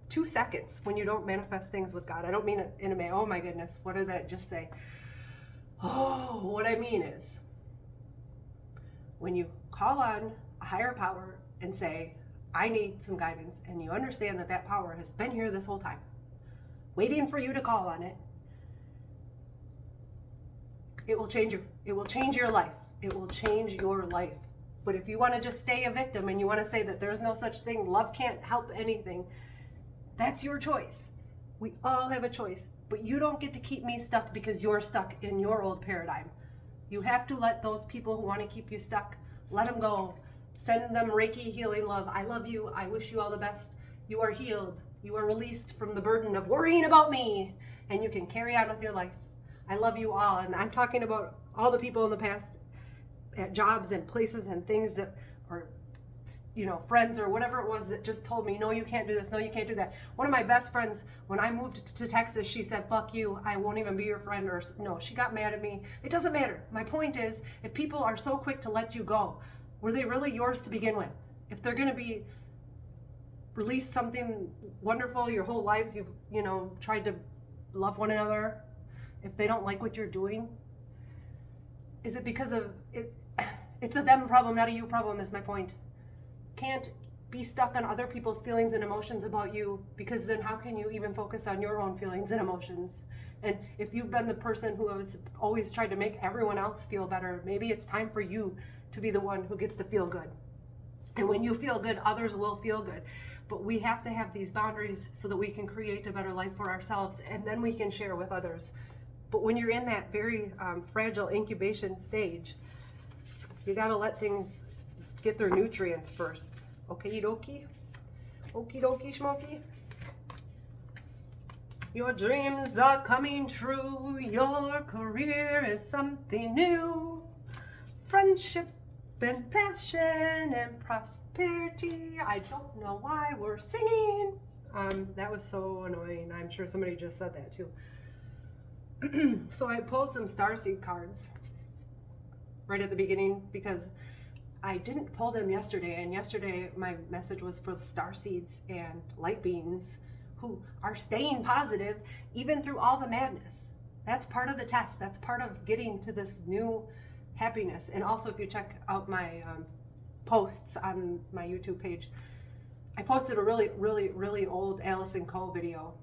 2 seconds when you don't manifest things with God. I don't mean it in a, oh my goodness, what did that just say? Oh, what I mean is, when you call on a higher power and say, I need some guidance, and you understand that that power has been here this whole time, waiting for you to call on it, it will change you. It will change your life. It will change your life. But if you want to just stay a victim and you want to say that there's no such thing, love can't help anything, that's your choice. We all have a choice, but you don't get to keep me stuck because you're stuck in your old paradigm. You have to let those people who want to keep you stuck, let them go. Send them Reiki healing love. I love you. I wish you all the best. You are healed. You are released from the burden of worrying about me, and you can carry on with your life. I love you all. And I'm talking about all the people in the past at jobs and places and things that are, friends or whatever it was that just told me, no, you can't do this. No, you can't do that. One of my best friends, when I moved to Texas, she said, fuck you. I won't even be your friend. Or no, she got mad at me. It doesn't matter. My point is, if people are so quick to let you go, were they really yours to begin with? If they're going to be release something wonderful your whole lives, you've tried to love one another, if they don't like what you're doing, is it because of it? It's a them problem, not a you problem, is my point. Can't be stuck on other people's feelings and emotions about you, because then how can you even focus on your own feelings and emotions? And if you've been the person who has always tried to make everyone else feel better, maybe it's time for you to be the one who gets to feel good. And when you feel good, others will feel good. But we have to have these boundaries so that we can create a better life for ourselves, and then we can share with others. But when you're in that very fragile incubation stage, you gotta let things get their nutrients first. Okie dokie? Okie dokie schmokie? Your dreams are coming true. Your career is something new. Friendship and passion and prosperity. I don't know why we're singing. That was so annoying. I'm sure somebody just said that too. So I pulled some starseed cards right at the beginning because I didn't pull them yesterday, and yesterday my message was for the starseeds and light beings who are staying positive even through all the madness. That's part of the test. That's part of getting to this new happiness. And also, if you check out my posts on my YouTube page, I posted a really old Allison Coe video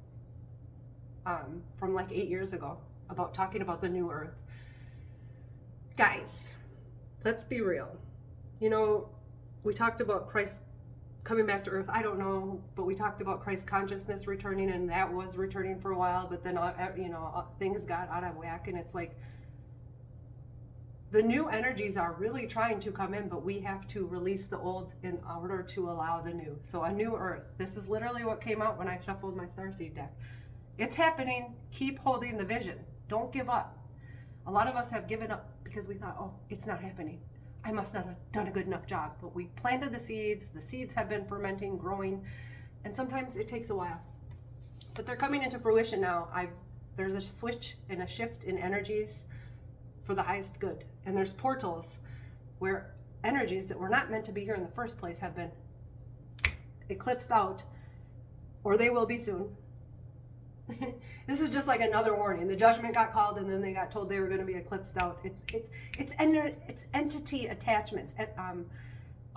from like 8 years ago about talking about the new earth. Guys, let's be real. You know, we talked about Christ coming back to earth. I don't know, but we talked about Christ consciousness returning, and that was returning for a while, but then, you know, things got out of whack, and it's like the new energies are really trying to come in, but we have to release the old in order to allow the new. So a new earth. This is literally what came out when I shuffled my starseed deck. It's happening. Keep holding the vision. Don't give up. A lot of us have given up because we thought, oh, it's not happening. I must not have done a good enough job. But we planted the seeds have been fermenting, growing, and sometimes it takes a while. But they're coming into fruition now. There's a switch and a shift in energies for the highest good. And there's portals where energies that were not meant to be here in the first place have been eclipsed out, or they will be soon. This is just like another warning. The judgment got called, and then they got told they were going to be eclipsed out. It's entity attachments. A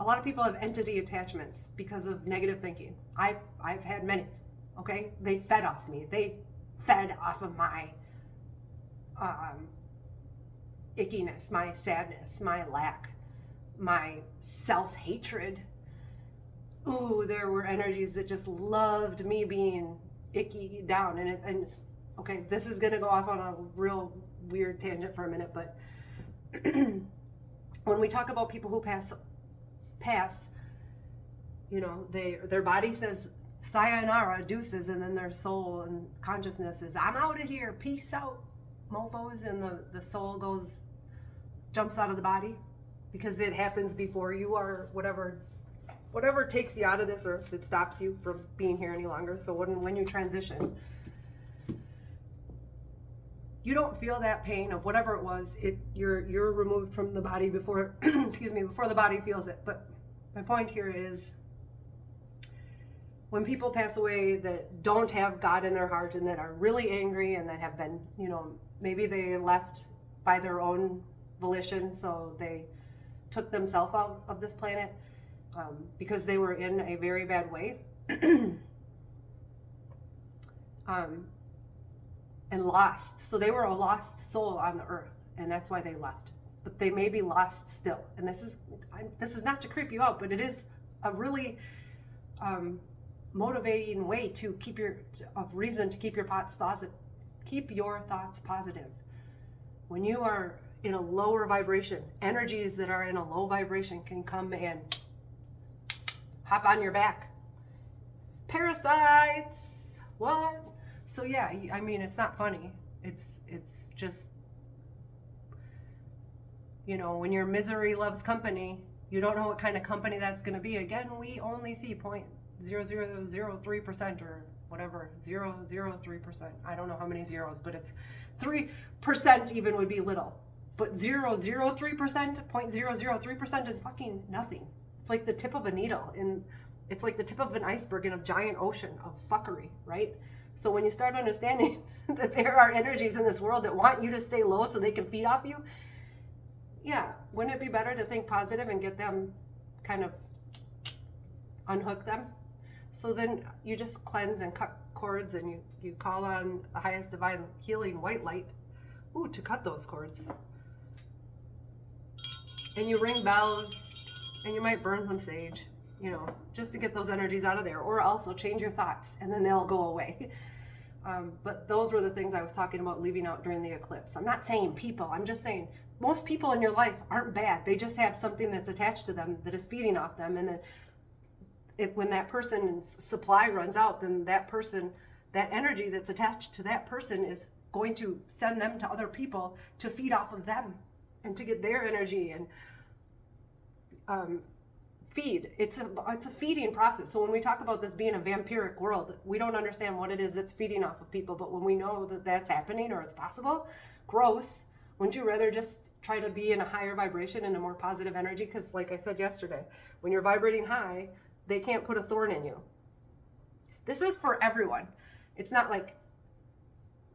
lot of people have entity attachments because of negative thinking. I've had many. Okay, they fed off me. They fed off of my ickiness, my sadness, my lack, my self-hatred. Ooh, there were energies that just loved me being icky down, and okay, this is gonna go off on a real weird tangent for a minute, but when we talk about people who pass, you know, their body says sayonara, deuces, and then their soul and consciousness is, I'm out of here, peace out, mofos, and the soul jumps out of the body because it happens before you are whatever takes you out of this earth, that stops you from being here any longer. So when you transition, you don't feel that pain of whatever it was. You're removed from the body before excuse me, before the body feels it. But my point here is, when people pass away that don't have God in their heart and that are really angry and that have been, you know, maybe they left by their own volition, so they took themselves out of this planet because they were in a very bad way, and lost. So they were a lost soul on the earth, and that's why they left. But they may be lost still. And this is not to creep you out, but it is a really motivating way to keep your thoughts positive. When you are in a lower vibration, energies that are in a low vibration can come and hop on your back. Parasites. What? So yeah, I mean, it's not funny. It's just, you know, when your misery loves company, you don't know what kind of company that's going to be. Again, we only see 0.0003% or whatever, 0.003%. I don't know how many zeros, but it's 3% even would be little. But 0.003%, 0.003% is fucking nothing. It's like the tip of a needle, and it's like the tip of an iceberg in a giant ocean of fuckery, right? So when you start understanding that there are energies in this world that want you to stay low so they can feed off you, yeah, wouldn't it be better to think positive and get them kind of unhook them? So then you just cleanse and cut cords, and you call on the highest divine healing white light, to cut those cords. And you ring bells, and you might burn some sage, just to get those energies out of there, or also change your thoughts and then they'll go away. But those were the things I was talking about leaving out during the eclipse. I'm not saying people, I'm just saying most people in your life aren't bad. They just have something that's attached to them that is feeding off them. And then when that person's supply runs out, then that person, that energy that's attached to that person is going to send them to other people to feed off of them and to get their energy and feed. It's a feeding process. So when we talk about this being a vampiric world, we don't understand what it is that's feeding off of people. But when we know that that's happening or it's possible, gross. Wouldn't you rather just try to be in a higher vibration and a more positive energy? Because like I said yesterday, when you're vibrating high, they can't put a thorn in you. This is for everyone. It's not like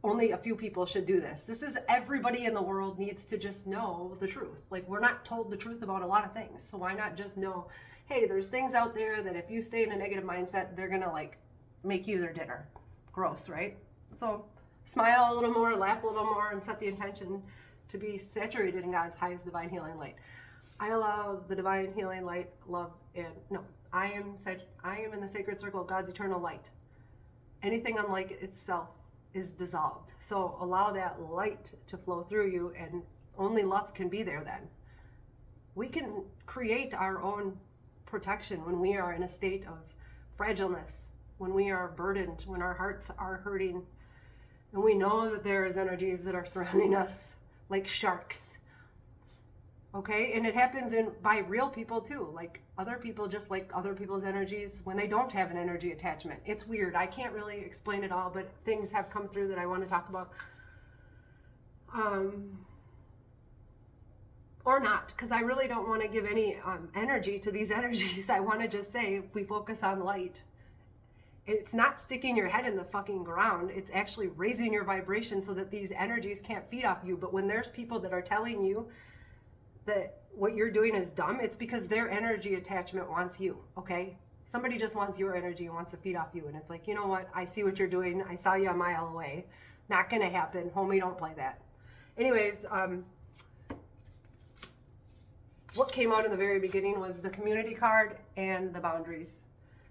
only a few people should do this. This is everybody in the world needs to just know the truth. Like, we're not told the truth about a lot of things. So why not just know, hey, there's things out there that if you stay in a negative mindset, they're gonna like make you their dinner. Gross, right? So smile a little more, laugh a little more, and set the intention to be saturated in God's highest divine healing light. I allow the divine healing light, love, I am in the sacred circle of God's eternal light. Anything unlike itself is dissolved. So allow that light to flow through you, and only love can be there then. We can create our own protection when we are in a state of fragileness, when we are burdened, when our hearts are hurting, and we know that there is energies that are surrounding us like sharks. Okay, and it happens by real people too. Like other people just like other people's energies when they don't have an energy attachment. It's weird. I can't really explain it all, but things have come through that I want to talk about. Or not, because I really don't want to give any energy to these energies. I want to just say, if we focus on light, it's not sticking your head in the fucking ground. It's actually raising your vibration so that these energies can't feed off you. But when there's people that are telling you that what you're doing is dumb, it's because their energy attachment wants you, okay? Somebody just wants your energy and wants to feed off you. And it's like, you know what? I see what you're doing. I saw you a mile away. Not gonna happen. Homie, don't play that. Anyways, what came out in the very beginning was the community card and the boundaries.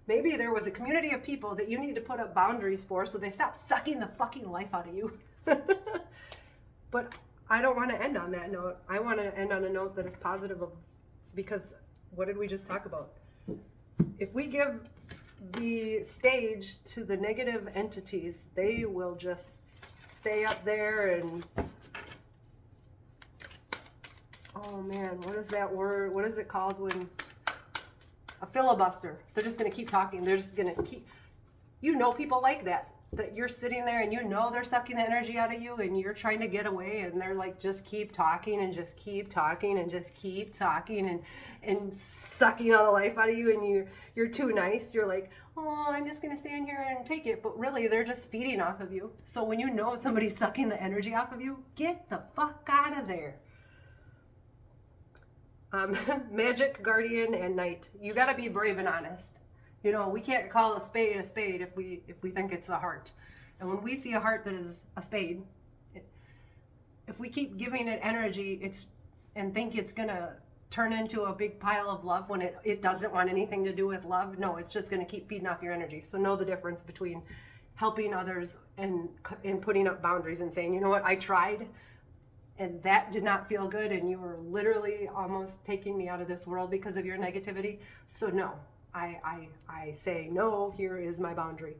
Maybe there was a community of people that you need to put up boundaries for so they stop sucking the fucking life out of you. But I don't want to end on that note. I want to end on a note that is positive, because what did we just talk about? If we give the stage to the negative entities, they will just stay up there and, oh man, what is that word? What is it called when, a filibuster. They're just going to keep talking. They're just going to keep, people like that you're sitting there and they're sucking the energy out of you and you're trying to get away, and they're like, just keep talking and just keep talking and just keep talking and sucking all the life out of you, and you're too nice. You're like, oh, I'm just gonna stand here and take it, but really they're just feeding off of you. So when you know somebody's sucking the energy off of you, get the fuck out of there. Magic, guardian, and knight. You gotta be brave and honest. We can't call a spade if we think it's a heart. And when we see a heart that is a spade, if we keep giving it energy, and think it's gonna turn into a big pile of love when it doesn't want anything to do with love, no, it's just gonna keep feeding off your energy. So know the difference between helping others and putting up boundaries and saying, you know what, I tried and that did not feel good, and you were literally almost taking me out of this world because of your negativity. So no. I say, no, here is my boundary.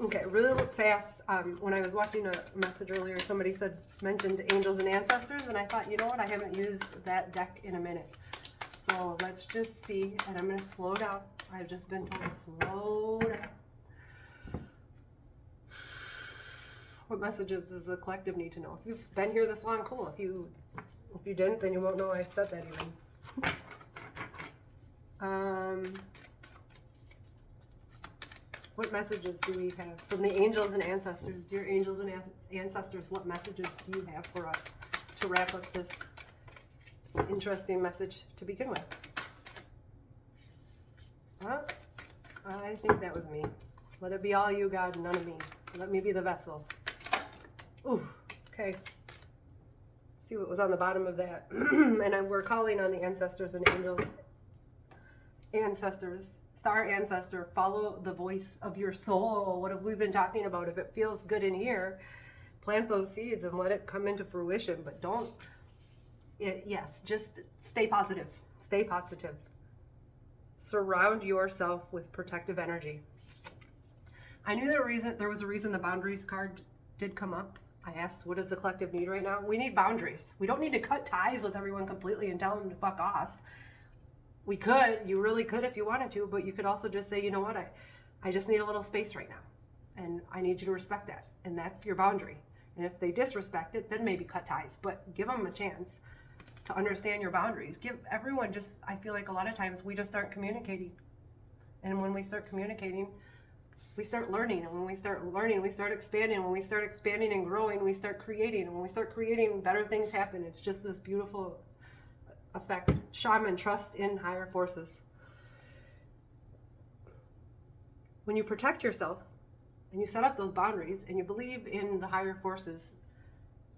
Okay, really fast. When I was watching a message earlier, somebody mentioned angels and ancestors, and I thought, you know what, I haven't used that deck in a minute. So let's just see, and I'm going to slow down. I've just been told to slow down. What messages does the collective need to know? If you've been here this long, cool. If you didn't, then you won't know I said that even. What messages do we have from the angels and ancestors? Dear angels and ancestors, what messages do you have for us to wrap up this interesting message to begin with? Well, I think that was me. Let it be all you, God, none of me. Let me be the vessel. Ooh, okay. See what was on the bottom of that. And we're calling on the ancestors and angels. Ancestors, star ancestor, follow the voice of your soul. What have we been talking about? If it feels good in here, plant those seeds and let it come into fruition. But don't, yes, just stay positive. Stay positive. Surround yourself with protective energy. I knew there was a reason the boundaries card did come up. I asked, what does the collective need right now? We need boundaries. We don't need to cut ties with everyone completely and tell them to fuck off. We could, you really could if you wanted to, but you could also just say, you know what, I just need a little space right now. And I need you to respect that. And that's your boundary. And if they disrespect it, then maybe cut ties. But give them a chance to understand your boundaries. Give everyone just, I feel like a lot of times we just aren't communicating. And when we start communicating, we start learning. And when we start learning, we start expanding. When we start expanding and growing, we start creating. And when we start creating, better things happen. It's just this beautiful effect. Shaman, trust in higher forces. When you protect yourself and you set up those boundaries and you believe in the higher forces,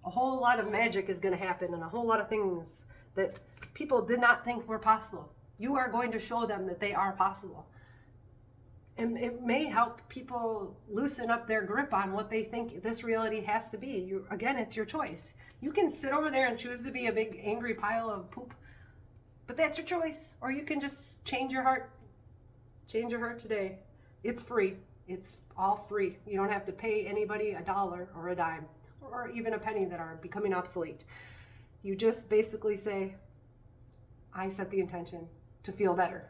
a whole lot of magic is going to happen and a whole lot of things that people did not think were possible. You are going to show them that they are possible. And it may help people loosen up their grip on what they think this reality has to be. Again, it's your choice. You can sit over there and choose to be a big angry pile of poop, but that's your choice. Or you can just change your heart. Change your heart today. It's free. It's all free. You don't have to pay anybody $1 or a dime or even a penny that are becoming obsolete. You just basically say, I set the intention to feel better.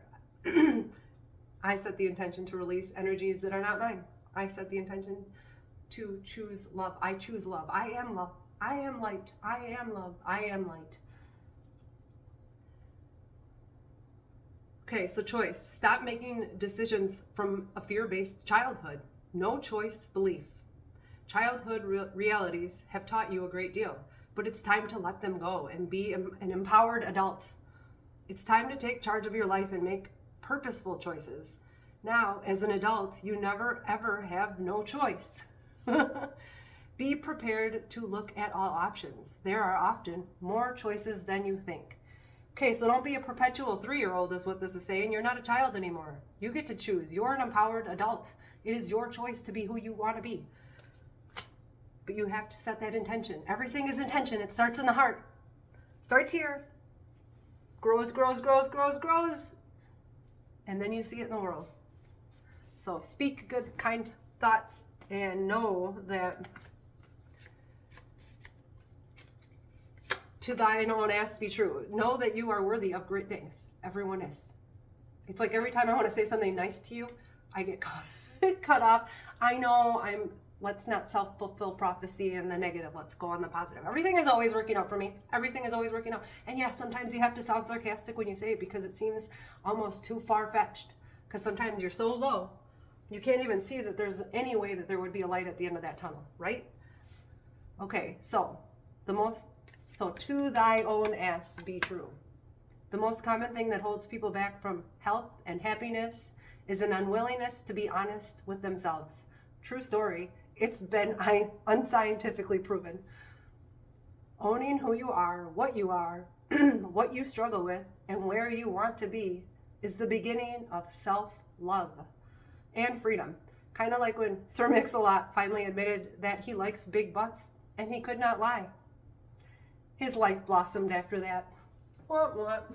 I set the intention to release energies that are not mine. I set the intention to choose love. I choose love. I am love. I am light. I am love. I am light. Okay, so choice. Stop making decisions from a fear-based childhood. No choice belief. Childhood realities have taught you a great deal, but it's time to let them go and be an empowered adult. It's time to take charge of your life and make purposeful choices. Now, as an adult, you never ever have no choice. Be prepared to look at all options. There are often more choices than you think. Okay, so don't be a perpetual 3-year-old is what this is saying. You're not a child anymore. You get to choose. You're an empowered adult. It is your choice to be who you want to be. But you have to set that intention. Everything is intention. It starts in the heart. Starts here. Grows, grows, grows, grows, grows. And then you see it in the world. So speak good, kind thoughts and know that to thine own ass be true. Know that you are worthy of great things. Everyone is. It's like every time I want to say something nice to you, I get cut off. I know let's not self-fulfill prophecy in the negative. Let's go on the positive. Everything is always working out for me. Everything is always working out. And yeah, sometimes you have to sound sarcastic when you say it because it seems almost too far-fetched. Because sometimes you're so low, you can't even see that there's any way that there would be a light at the end of that tunnel, right? Okay, so to thy own ass be true. The most common thing that holds people back from health and happiness is an unwillingness to be honest with themselves. True story. It's been unscientifically proven. Owning who you are, what you struggle with, and where you want to be is the beginning of self-love and freedom. Kind of like when Sir Mix-a-Lot finally admitted that he likes big butts and he could not lie. His life blossomed after that. What?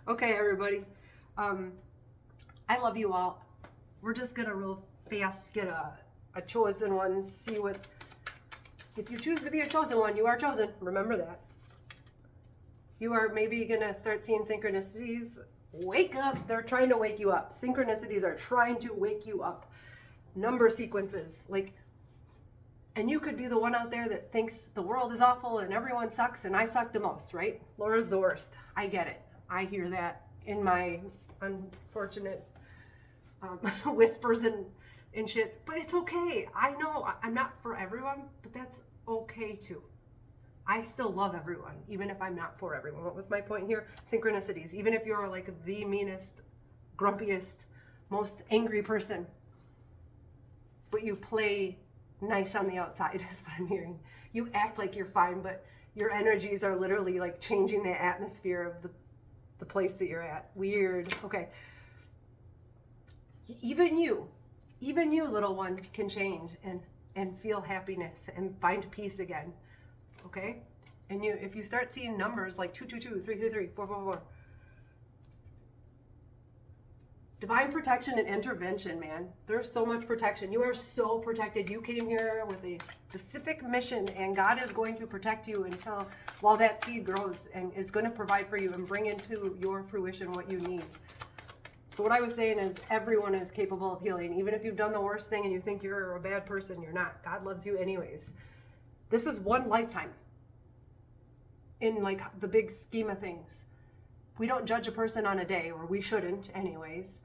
Okay, everybody. I love you all. We're just gonna real fast get a chosen one, see what, if you choose to be a chosen one, you are chosen. Remember that. You are maybe gonna start seeing synchronicities. Wake up. They're trying to wake you up. Synchronicities are trying to wake you up. Number sequences, and you could be the one out there that thinks the world is awful and everyone sucks and I suck the most, right? Laura's the worst. I get it. I hear that in my unfortunate whispers and shit, but it's okay. I know I'm not for everyone, but that's okay too. I still love everyone, even if I'm not for everyone. What was my point here? Synchronicities. Even if you're like the meanest, grumpiest, most angry person, but you play nice on the outside, is what I'm hearing. You act like you're fine, but your energies are literally like changing the atmosphere of the place that you're at. Weird. Okay. Even you, little one, can change and feel happiness and find peace again. Okay? And if you start seeing numbers like 222, 333, 444, divine protection and intervention, man. There's so much protection. You are so protected. You came here with a specific mission, and God is going to protect you while that seed grows, and is going to provide for you and bring into your fruition what you need. So what I was saying is everyone is capable of healing. Even if you've done the worst thing and you think you're a bad person, you're not. God loves you anyways. This is one lifetime in like the big scheme of things. We don't judge a person on a day, or we shouldn't anyways.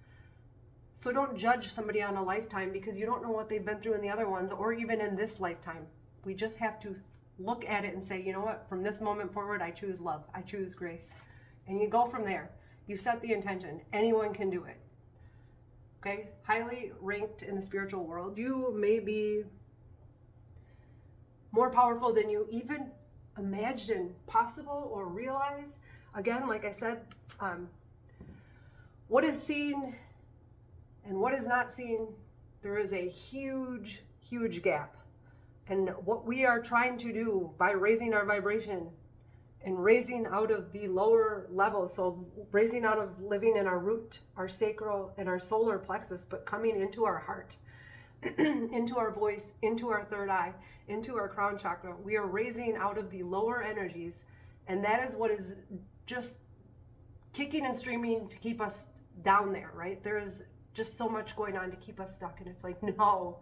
So don't judge somebody on a lifetime because you don't know what they've been through in the other ones, or even in this lifetime. We just have to look at it and say, you know what, from this moment forward, I choose love. I choose grace. And you go from there. You set the intention. Anyone can do it. Okay? Highly ranked in the spiritual world. You may be more powerful than you even imagine possible or realize. Again, like I said, what is seen and what is not seen, there is a huge, huge gap. And what we are trying to do by raising our vibration and raising out of the lower levels, so raising out of living in our root, our sacral, and our solar plexus, but coming into our heart, into our voice, into our third eye, into our crown chakra. We are raising out of the lower energies, and that is what is just kicking and streaming to keep us down there, right? There's just so much going on to keep us stuck, and it's like, no,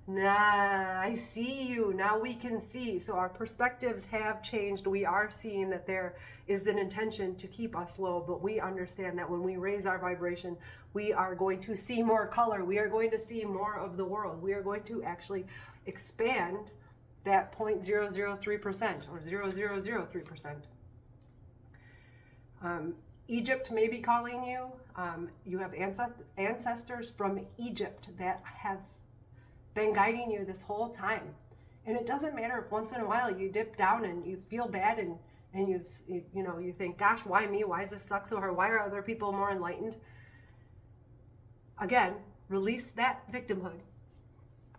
nah, I see you. Now we can see. So our perspectives have changed. We are seeing that there is an intention to keep us low, but we understand that when we raise our vibration, we are going to see more color. We are going to see more of the world. We are going to actually expand that 0.003% or 0.003%. Egypt may be calling you. You have ancestors from Egypt that have been guiding you this whole time. And it doesn't matter if once in a while you dip down and you feel bad and you think, gosh, why me? Why does this suck so hard? Why are other people more enlightened? Again, release that victimhood.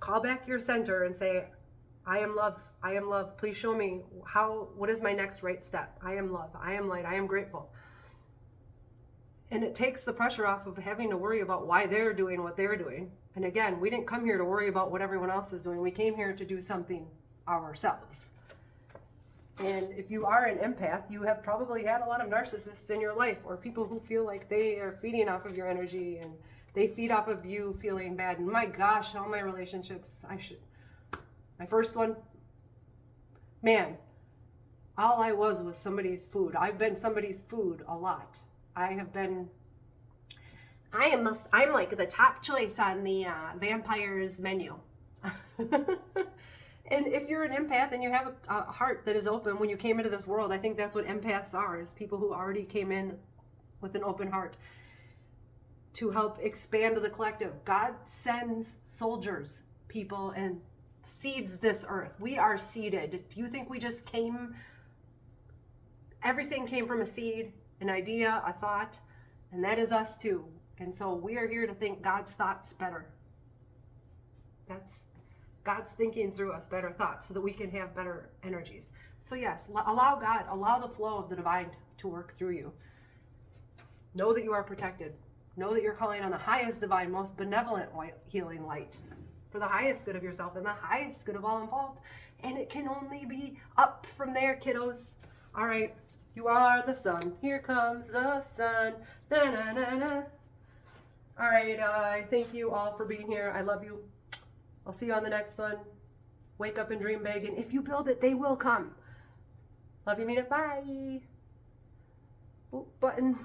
Call back your center and say, I am love. I am love. Please show me what is my next right step? I am love. I am light. I am grateful. And it takes the pressure off of having to worry about why they're doing what they're doing. And again, we didn't come here to worry about what everyone else is doing. We came here to do something ourselves. And if you are an empath, you have probably had a lot of narcissists in your life, or people who feel like they are feeding off of your energy and they feed off of you feeling bad. And my gosh, all my relationships, my first one, man, all I was somebody's food. I've been somebody's food a lot. I'm like the top choice on the vampires menu. And if you're an empath and you have a heart that is open when you came into this world, I think that's what empaths are, is people who already came in with an open heart to help expand the collective. God sends soldiers, people, and seeds this earth. We are seeded. Do you think we just came? Everything came from a seed, an idea, a thought, and that is us too. And so we are here to think God's thoughts better. That's God's thinking through us better thoughts so that we can have better energies. So yes, allow the flow of the divine to work through you. Know that you are protected. Know that you're calling on the highest divine, most benevolent healing light for the highest good of yourself and the highest good of all involved. And it can only be up from there, kiddos. All right. You are the sun. Here comes the sun. Na, na, na, na. All right. I thank you all for being here. I love you. I'll see you on the next one. Wake up and dream big. And if you build it, they will come. Love you, mean it. Bye. Oh, button.